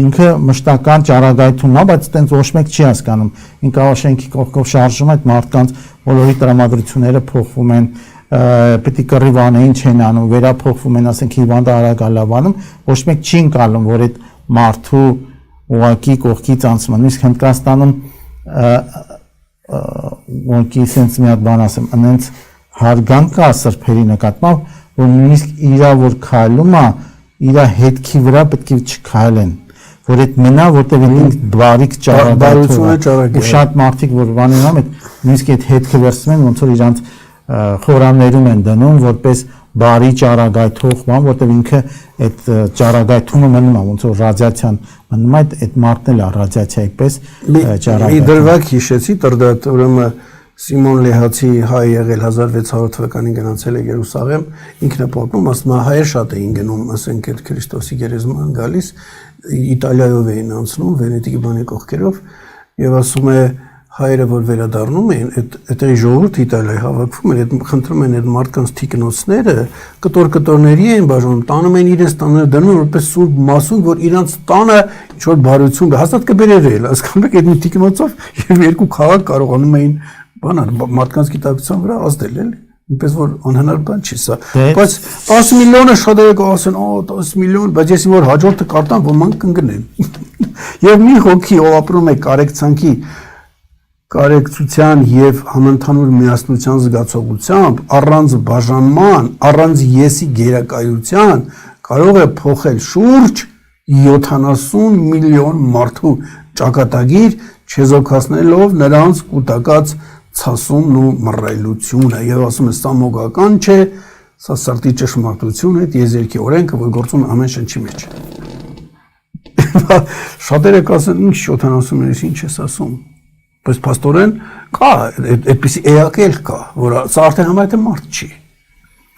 ինքը մշտական ճառագայթում է, բայց այտենց ոչ մեկ չի հասկանում։ Ինքը շենքի կողքով շարժում է, այդ մարդկանց բոլորի տրամադրությունները փոխվում են, պետք է կռիվանը ինչ են անում, վերափոխվում են, ասենք հիվանդը արագ ալավանում, ոչ մեկ չի ընկալում, որ այդ մարդու ուղակի կողքից անցում է։ Նույնիսկ Հնդկաստանում ուղակի sense մի հատ բան ասեմ, այնց հարգանք կա սրբերի նկատմամբ, որ նույնիսկ իրա որ քայլում է, իրա հետքի վրա պետք է չքայլեն, որ այդ մնա, որտեղ ինք բարիք ճառագայթում է։ Ու շատ մարդիկ որ բաներ անում, նույնիսկ այդ հետքը վերցնում են, ոնց որ իրանց խորաններում են դնում, որպես բարի ճառագայթող բան, որտեղ ինքը այդ ճառագայթումը մնում է, ոնց որ ռադիացիան մնում է, այդ մարդն էլ է ռադիացիայի պես ճառագայթում։ Մի դրվագ հիշեցի, դրդատ ուրեմն Սիմոն Լեհացի հայ եղել 1600 թվականին գնացել է Երուսաղեմ, ինքն է պատմում, ասում է հայեր շատ էին գնում, ասենք այդ Քրիստոսի գերեզման գալիս, Իտալիայով էին անցնում, Վենետիկի բանի կողքերով, եւ ասում է հայերը որ վերադառնում էին, այդտեղի ժողովուրդը Իտալիայի հավաքվում էր, խնդրում են այդ մարդկանց թիկնոցները, կտորների էին բաժանում, տանում են իրենց տանը, դնում որպես սուրբ մասուն, որ իրանց տանը ինչ որ բարություն, հաստատ կբերեր, հասկանում եք, այդ մի թիկնոցով եւ երկու քաղաք կարողանում էին բանալ մարդկանց գիտակցության վրա ազդել էլի, այնպես որ անհնար բան չի սա, բայց 10 միլիոնը շատերը կասեն, 10 միլիոն, բայց ես որ հաջորդը կարտամ ոմանք կընկնեն։ Եվ մի հոգի ով ապրում է կարեկցության եւ համընդհանուր միասնության զգացողությամբ, առանց բաժանման, առանց եսի գերակայության, կարող է փոխել շուրջ 70 միլիոն մարդու ճակատագիր, չեզոքացնելով նրանց կուտակած ցասումն ու մռայլությունը, եւ ասում է սա մոգական չէ, սա սրտի ճշմարտություն է, եզերքի օրենքը, որ գործում ամեն շնչի մեջ։ Շատերը կասեն, ինչ 70-ից ինչ ես ասում, բայց փաստորեն կա, այդպիսի էակել կա, որ սա արդեն համարյա մարդ չի։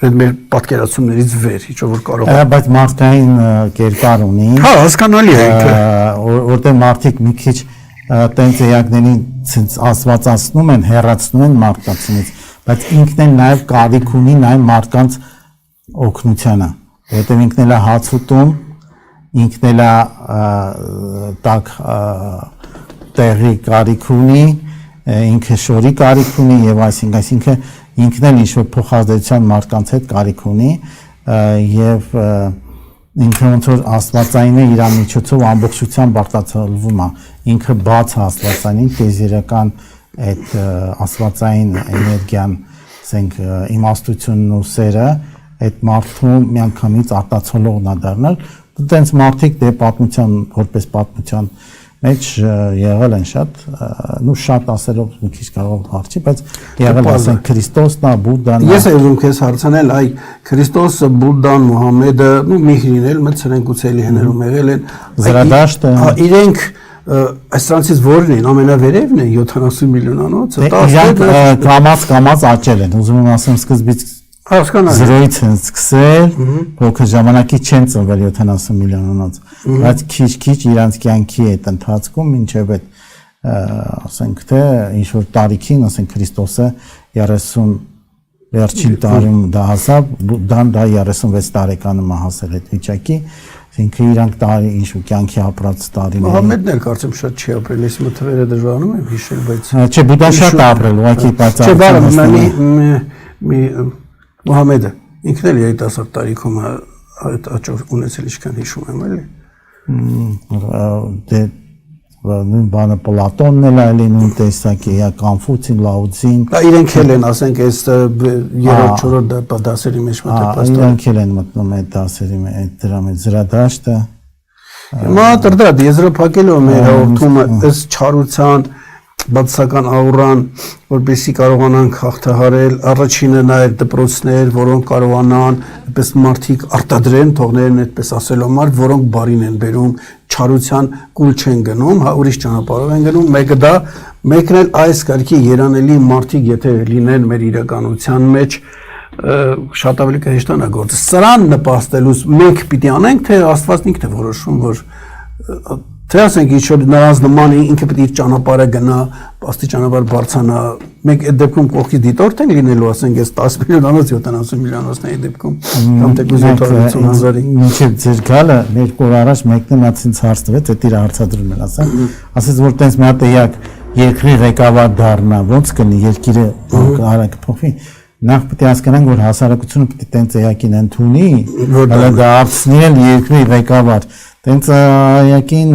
Այդ մեր պատկերացումներից վեր, ինչ որ կարող է։ Բայց մարդկային կերպար ունի։ Հա, հասկանալի է ինքը։ Որտեղ մարդիկ մի քիչ տենց էակներին ասվածացնում են, հեռացնում են մարդկանցից, բայց ինքն էլ նաև կարիք ունի նաև մարդկանց օգնությանը, որտեղ ինքն էլ է հաց ուտում, ինքն էլ է տակ տեղի կարիք ունի, ինքը շորի կարիք ունի եւ այսինքն ինքն էլ ինչ-որ փոխազդեցության մարդկանց հետ կարիք ունի եւ ինքը ոնց որ աստվածային է իր միջոցով ամբողջությամբ արտացոլվում է, ինքը բաց է աստվածային, տեզերական այդ աստվածային էներգիան, ասենք իմաստությունն ու սերը այդ մարդու միանգամից արտացոլողն է դառնալ, դենց մարդիկ դե պատմության որպես պատմության մեջ եղել են շատ, նու շատ ասելով մի քիչ կարող հարցի, բայց եղել ասենք Քրիստոսն է, Բուդդան է։ Ես եմ քեզ հարցնել, այ Քրիստոսը, Բուդդան, Մուհամեդը, նու Միհրին էլ մցրենք ուցելի հներում եղել են։ Զրադաշտը։ Իրենք այսրանցից որն են, ամենավերևն են 70 միլիոնանոց։ Իրանք կամած աճել են, ուզում եմ ասեմ սկզբից զրոյից են սկսել, փոքր ժամանակից չեն ծնվել 70 միլիոնանոց, բայց քիչ-քիչ իրանց կյանքի այդ ընթացքում մինչև այդ ասենք թե ինչ որ տարիքին, ասենք Քրիստոսը 30 վերջին տարում դա հասավ, Բուդդան դա 36 տարեկանում է հասել այդ վիճակի, ինքը իրանք տարի ինչ որ կյանքի ապրած տարիներ։ Մուհամեդն էլ կարծեմ շատ չի ապրել, ես մթվերը դժվարանում եմ հիշել, բայց չէ, Բուդդան շատ ապրել, ուղղակի բայց Մուհամեդը ինքն էլ երիտասարդ տարիքում այդ աճոր ունեցել ինչքան հիշում եմ, էլի։ Դե նույն բանը Պլատոնն էլ այլի նույն տեսակի, Կոնֆուցին, Լաոցին։ Դա իրենք էլ են, ասենք, այս 3-4 դասերի մեջ մտել։ Իրենք էլ են մտնում այդ դասերի մեջ, այդ դրա մեջ Զրադաշտը։ Հիմա դրդրատ եզրափակելով մեր հաղորդումը ըստ չարության բացական աուրան, որպեսզի կարողանանք հաղթահարել, առաջինը նաև դպրոցներ, որոնք կարողանան այդպես մարդիկ արտադրեն, թողներն այդպես ասելով մարդ, որոնք բարին են բերում, չարության կուլ չեն գնում, հա ուրիշ ճանապարհով են գնում, մեկը դա, մեկն էլ այս կարգի երանելի մարդիկ, եթե լինեն մեր իրականության մեջ, շատ ավելի կհեշտանա գործը։ Սրան նպաստելուց մենք պիտի անենք, թե Աստվածն ինքն է որոշում, որ թե ասենք ինչ-որ նրանց նման ինքը պետք է իր ճանապարհը գնա, աստի ճանապարհ բարձանա, մենք այդ դեպքում կողքի դիտորդ ենք լինելու, ասենք այս 10 միլիոնանոց 70 միլիոնոցների դեպքում, կամ թեկուզ 750,000-ի։ Մինչև ձեր գալը մեր կոր առաջ մեկն ինձ հարց տվեց, այդ իր հարցադրում էր, ասեց, որ տենց մի հատ էակ երկրի ղեկավար դառնա, ոնց կնի երկիրը արագ փոխվի։ Նախ պետք է հասկանանք, որ հասարակությունը պետք է տենց էակին ընդունի, հələ դարձնի էլ երկրի ղեկավար։ Տենց այակին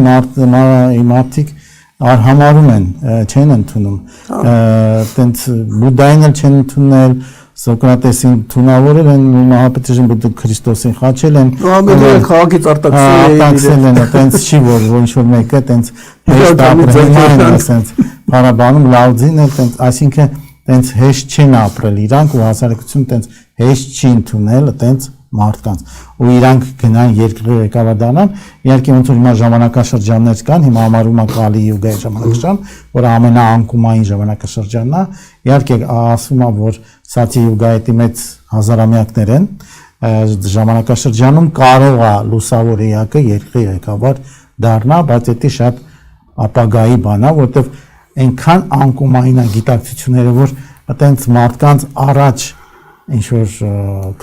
մարդիկ արհամարում են, չեն ընդունում, տենց բուդդային էլ չեն ընդունել, Սոկրատեսին թունավորել են, Մահապետեժին Քրիստոսին խաչել են, քաղաքից արտաքսել են, տենց չի, որ ինչ-որ մեկը տենց հեշտ ապրել են, պարաբանում լավձին է, այսինքն տենց հեշտ չեն ապրել իրանք ու հասարակություն տենց հեշտ չի ընդունել տենց մարդկանց ու իրանք գնան երկրի ղեկավար դառնան իհարկե ոնց որ հիմա ժամանակաշրջաններ կան հիմա համարվում է Կալի Յուգայի ժամանակաշրջան որ ամենաանկումային ժամանակաշրջանն է իհարկե ասում է որ Սաթի Յուգայի մեծ հազարամյակներ են ժամանակաշրջանում կարող է լուսավոր էակը երկրի ղեկավար դառնա բայց դա շատ ապագայի բան է որովհետև այնքան անկումային է գիտակցությունները որ այտենց մարդկանց առաջ ինչ որ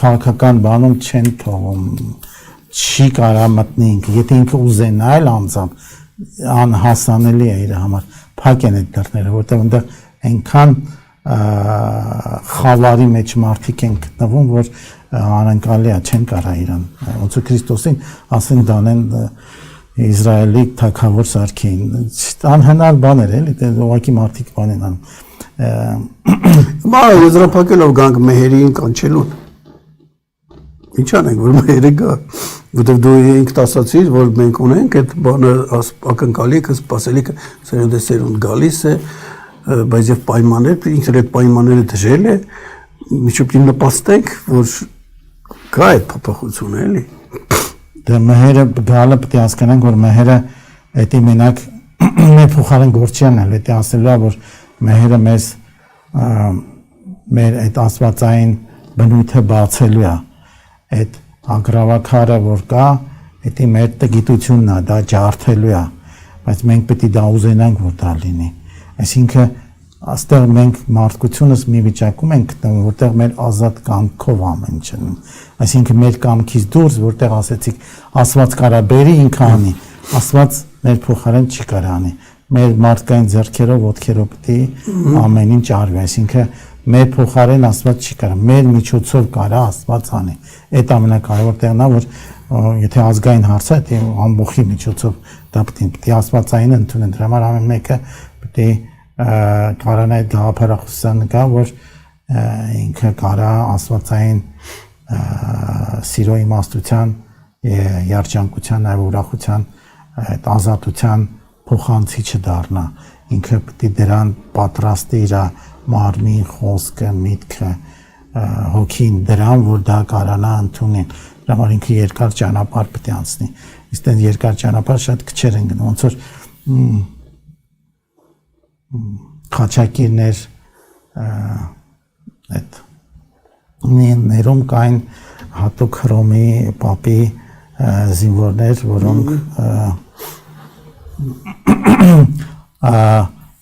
քաղաքական բանում չեն թողում չի կարա մտնի ինքը եթե ինքը ուզենա այլ անձամբ անհասանելի է իր համար փակ են այդ դռները որտեղ այնտեղ այնքան խավարի մեջ մարդիկ են գտնվում որ անկարելի է չեն կարա իրան ոնց որ Քրիստոսին ասեն դանեն Իսրայելի թագավոր սարքին անհնար բաներ էլի դա ուղղակի մարդիկ բան են անում Բա եզրափակելով գանք մեհերին կանչելուն Ինչ անենք որ մեհերը գա որտեղ դու ինքդ ասացիր որ մենք ունենք այդ բանը ակնկալիքը սպասելիքը սերունդ գալիս է բայց եւ պայմաններ ինքն այդ պայմանները դժել է միջուկ նպաստենք որ կա այդ փոփոխությունը էլի Դա մեհերը գալը պետք է հասկանանք որ մեհերը դա մենակ մեր փոխարեն գործիանն է դա ասելու է որ մեհերը մեզ մեր այդ աստվածային բնույթը բացելու է այդ ագրավակարը որ կա դա մեր տգիտությունն է դա ջարդելու է բայց մենք պետք է դա ուզենանք որ դա լինի այսինքն աստեղ մենք մարդկությունս մի վիճակում ենք գտնվում որտեղ մեր ազատ կամքով ամեն ինչ այսինքն մեր կամքից դուրս որտեղ ասեցիք աստված կարա բերի ինքը անի աստված մեր փոխարեն չի կարա անի մեր մարդկային ձեռքերով ոտքերով պետք է ամեն ինչ արվի այսինքն մեր փոխարեն աստված չի կարա մեր միջոցով կարա աստված անի այդ ամենակարևոր տեղն է որ եթե ազգային հարց է դա ամբողջի միջոցով դա պետք է աստվածային ընդունեն դրա համար ամեն մեկը պետք է կարան այդ գաղափարախոսության կա որ ինքը կարա աստվածային սիրո իմաստության երջանկության այլ ուրախության այդ ազատության փոխանցիչը դառնա ինքը պետք է դրան պատրաստի իր մարմին խոսքը միտքը հոգին դրան որ դա կարանա ընդունեն դրա համար ինքը երկար ճանապարհ պետք է անցնի իսկ այդ երկար ճանապարհ շատ քչեր են գնում ոնց որ խաչակիրներ այդ ներում կային հատուկ հռոմի պապի զինվորներ որոնք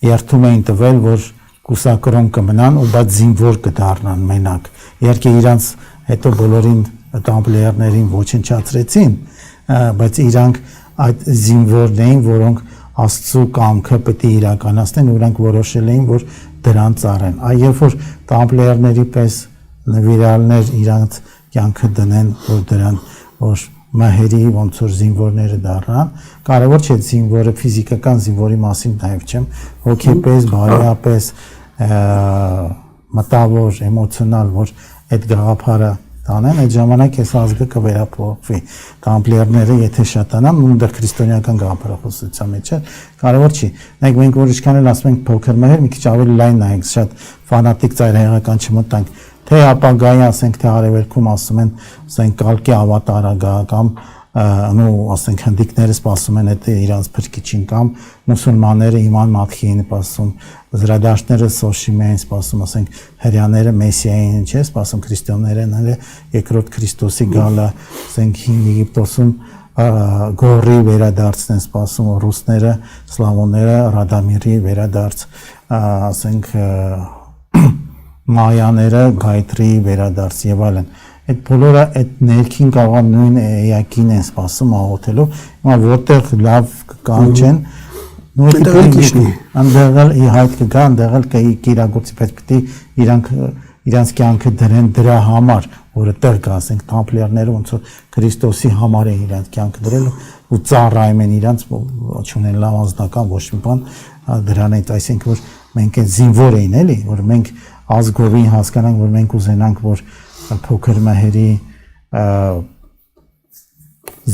երթում էին տվել որ կուսակրոն կմնան ու բայց զինվոր կդառնան մենակ իհարկե իրանց հետո բոլորին տամպլիերներին ոչնչացրեցին բայց իրանք այդ զինվորներին որոնք Աստծո կամքը պետք է իրականացնեն ու նրանք որոշել էին որ դրան ծառեն այ երբ որ տամպլիերների պես նվիրալներ իրանց կյանքը դնեն որ դրան որ մահերի ոնց որ զինվորները դառնան կարևոր չէ զինվորը ֆիզիկական զինվորի մասին նաև չեմ հոգեպես բարոյապես մտավոր էմոցիոնալ որ այդ գաղափարը տանեն, այդ ժամանակ այս ազգը կվերափոխվի։ Տամպլիերները եթե շատանան, ունդեր քրիստոնեական գաղափարախոսության մեջ է, կարևոր չի։ Մենք որ ինչքան էլ ասում ենք փոքր մհեր, մի քիչ ավելի լայն նայենք, շատ ֆանատիկ ծայրահեղական չմտանք, թե ապագայի ասենք թե արևելքում ասում են, ասենք կալկի ավատարը գա կամ ասենք հնդիկները սպասում են այդ իրանց փրկիչին կամ մուսուլմանները իման մաթխի են սպասում, զրադաշտները սոշիմի են սպասում, ասենք հրյաները մեսիային չէ սպասում, քրիստոնյաները նայել երկրորդ Քրիստոսի գալը, ասենք հին Եգիպտոսում գորի վերադարձն են սպասում, ռուսները, սլավոնները Ռադամիրի վերադարձ, ասենք մայաները գայտրի վերադարձ եւ այլն։ Այդ բոլորը այդ ներքին կարող նույն էակին են սպասում աղոթելով, հիմա որտեղ լավ կանչեն, այնտեղ ի հայտ կգա, այնտեղ կիրագործի, բայց պետք է իրանց կյանքը դրեն դրա համար, որը տեղ կա, ասենք տամպլիերները ոնց որ Քրիստոսի համար են իրանց կյանքը դրել ու ծառայում են իրանց չունեն լավ անձնական ոչ մի բան դրանից, այսինքն որ մենք այդ զինվոր էին էլի, որ մենք ազգովին հասկանանք, որ մենք ուզենանք, որ փոքր մահերի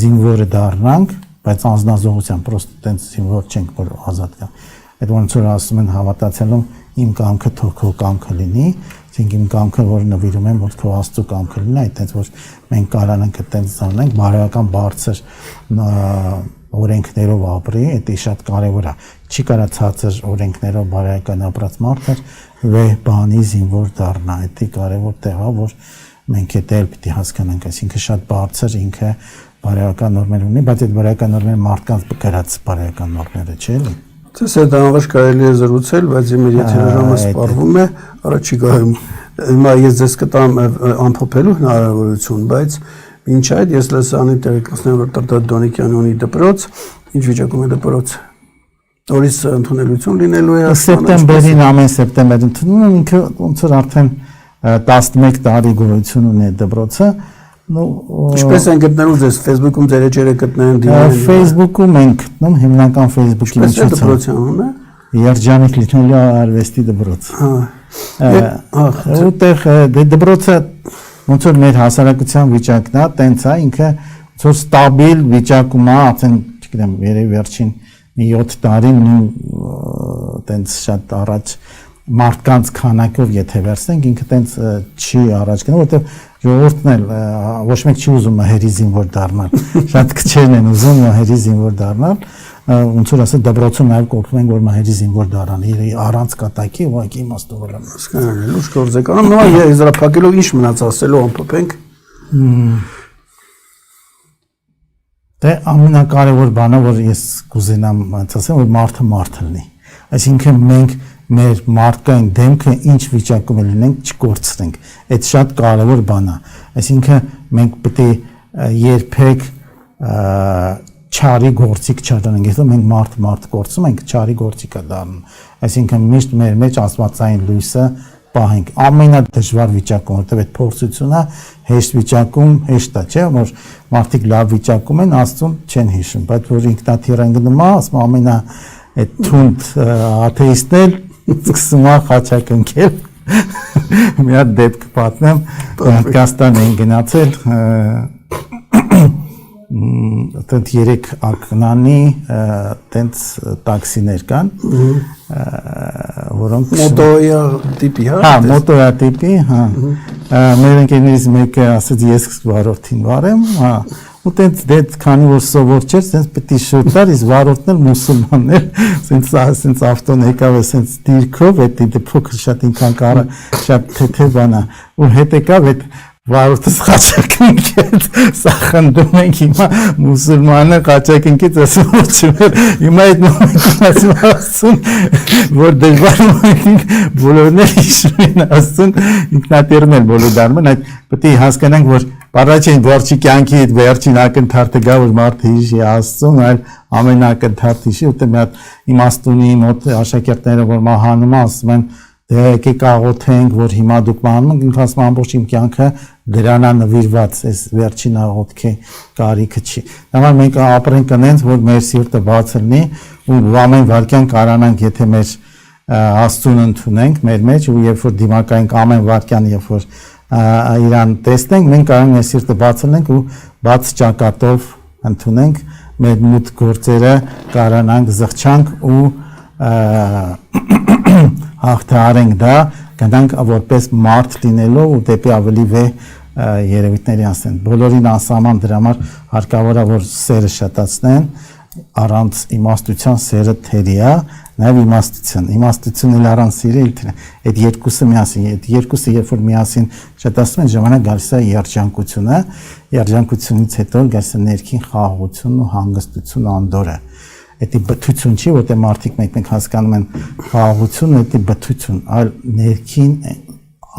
զինվորը դառնանք, բայց անձնազոհության պրոստը տենց զինվոր չենք, որ ազատ կա։ Այդ ոնց որ ասում են հավատացյալում իմ կամքը թող քո կամքը լինի, այսինքն իմ կամքը որ նվիրում եմ, որ քո Աստծո կամքը լինի, այդտենց որ մենք կարողանանք այդտենց զանենք, բարոյական բարձր օրենքներով ապրի, դա շատ կարևոր է։ Չի կարա ցածր օրենքներով բարոյական ապրած մարդը վեհ բանի զինվոր դառնա, դա կարևոր տեղ է, որ մենք դա էլ պիտի հասկանանք, այսինքն շատ բարձր ինքը բարոյական նորմեր ունի, բայց այդ բարոյական նորմերը մարդկանց գրած բարոյական նորմերը չէ՞ էլի։ Դες այդ անվաշ կարելի է զրուցել, բայց իմ եթերաժամը սպառվում է, առաջիկայում հիմա ես ձեզ կտամ ամփոփելու հնարավորություն, բայց ինչ այդ ես լսանի տեղեկացնեմ, որ Տրտատ Դոնիկյանը ունի դպրոց, ինչ վիճակում է դպրոցը։ Նորից ընդունելություն լինելու է սեպտեմբերին ամեն սեպտեմբեր ընդունում են, ինքը ոնց որ արդեն 11 տարի գոյություն ունի դպրոցը։ Ինչպես են գտնելու ձեզ Facebook-ում ձեր էջերը գտնեն դիմեն։ Facebook-ում ենք գտնում, հիմնական Facebook-ի միջոցով։ Ինչպես է դպրոցը անունը։ Երջանիկ լինելու արվեստի դպրոց։ Ուտեղ դպրոցը ոնց որ մեր հասարակության վիճակն է, տենց է, ինքը ոնց որ ստաբիլ վիճակում է, ասենք, չգիտեմ, երևի վերջին 7 տարին տենց շատ առաջ մարդկանց քանակով եթե վերցնենք, ինքը տենց չի առաջ գնում, որտեղ ժողովուրդն էլ ոչ մեկ չի ուզում մահերի զինվոր դառնալ, շատ քչերն են ուզում մահերի զինվոր դառնալ, ոնց որ ասել դպրոցում նաև կոփում են, որ մահերի զինվոր դառնան, առանց կատակի ուղղակի իմաստով էլ հասկանալի, լուրջ գործ է կանում, նույն եզրափակելով ինչ մնաց ասելու ամփոփենք։ Դե ամենակարևոր բանը, որ ես կուզենամ ասեմ, որ մարդը լինի, այսինքն մենք մեր մարդկային դեմքը ինչ վիճակում է լինենք չկորցնենք, այդ շատ կարևոր բան է, այսինքն մենք պետք է երբեք չարի գործիք չդառնանք, եթե մենք մարդ կորցնում ենք, չարի գործիք է դառնում, այսինքն միշտ մեր մեջ աստվածային լույսը պահենք, ամենադժվար վիճակում, որտեղ այդ փորձությունը հեշտ վիճակում հեշտ է, չէ՞, որ մարդիկ լավ վիճակում են, Աստծուն չեն հիշում, բայց որ ինքնաթիռն գնում է, ասում ամենա այդ թունդ աթեիստներ սկսում է խաչակնքել, մի հատ դեպք պատմեմ, Հնդկաստան են գնացել, այդտեղ 3 ակնանի տենց տաքսիներ կան, որոնք մոտոյա տիպի, հա։ Հա, մոտոյա տիպի, հա։ Մեր ընկերներից մեկը ասաց ես վարորդին վարեմ, հա։ Ու տենց քանի որ սովոր չէր, տենց պետք է շուտար, իսկ վարորդն էլ մուսուլմաններ, տենց ավտոն եկավ է տենց դիրքով, այդ փոքր շատ ինքան կարը շատ թեթև բան է, ու հետ եկավ այդ վարորդը խաչակնքեց, սա խնդում ենք հիմա մուսուլմանը խաչակնքեց, ասում ոչում հիմա այդ նոմենքին ասում, որ դժվար նոմենքին բոլորն էլ հիշում են ասում, ինքնատիրն էլ բոլոր դարում են, այդ պետք է հասկանանք, որ առաջին գործի կյանքի վերջին ակնթարթը գա, որ մարդը հիշի Աստծուն, այլ ամեն ակնթարթ հիշի, որտեղ մի հատ իմաստունի մոտ աշակերտները, որ մահանում ասում են, դե եկեք աղոթենք, որ հիմա դուք մահանում եք, ինքը ասում ամբողջ իմ կյանքը դրանա նվիրված, այս վերջին աղոթքի կարիքը չի։ Համար մենք ապրենք այնց, որ մեր սիրտը բաց լինի ու ամեն վարքյան կարողանանք, եթե մեր Աստծուն ընդունենք մեր մեջ ու երբ որ դիմակայենք ամեն վարքյան, երբ որ իրան տեսնենք, մենք կարող ենք մեր սիրտը բացելենք ու բաց ճակատով ընդունենք մեր մուտք գործերը, կարողանանք զղջանք ու հաղթահարենք դա, գնանք որպես մարդ լինելով ու դեպի ավելի վեհ երևույթների անցնեն։ Բոլորին անսահման դրա համար հարկավոր է որ սերը շատացնեն, առանց իմաստության սերը թերի է, նաև իմաստությունը էլ առանց սիրի այդ երկուսը միասին, այդ երկուսը երբ որ միասին շատացնում են, ժամանակ գալիս է երջանկությունը, երջանկությունից հետո գալիս է ներքին խաղաղությունն ու հանգստությունը, անդորը։ Դա բթություն չի, որտեղ մարդիկ մեկ-մեկ հասկանում են խաղաղությունը, դա բթություն, այլ ներքին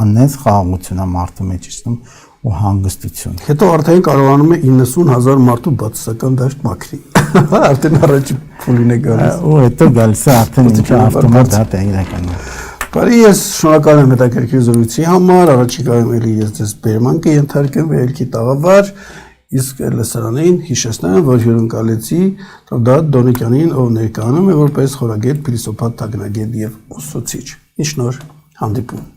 աննես խաղաղություն է մարդու մեջ իջնում ու հանգստություն։ Հետո արդեն կարողանում է 90,000 մարդու բացասական դաշտ մաքրի։ Արդեն առաջի փուլին է գալիս։ Ու հետո գալիս է արդեն ինքը ավտոմատ դա է իրականում։ Բարի, ես շնորհակալ եմ հետաքրքիր զրույցի համար, առաջիկայում էլի ես ձեզ բերման կընթարկեմ Վերելքի տաղավար, իսկ լսարանին հիշեցնեմ, որ հյուրընկալեցի Թավդատ Դոնեկյանին, ով ներկայանում է որպես խորագետ, փիլիսոփա, թագնագետ եւ ուսուցիչ։ Ինչ նոր հանդիպում։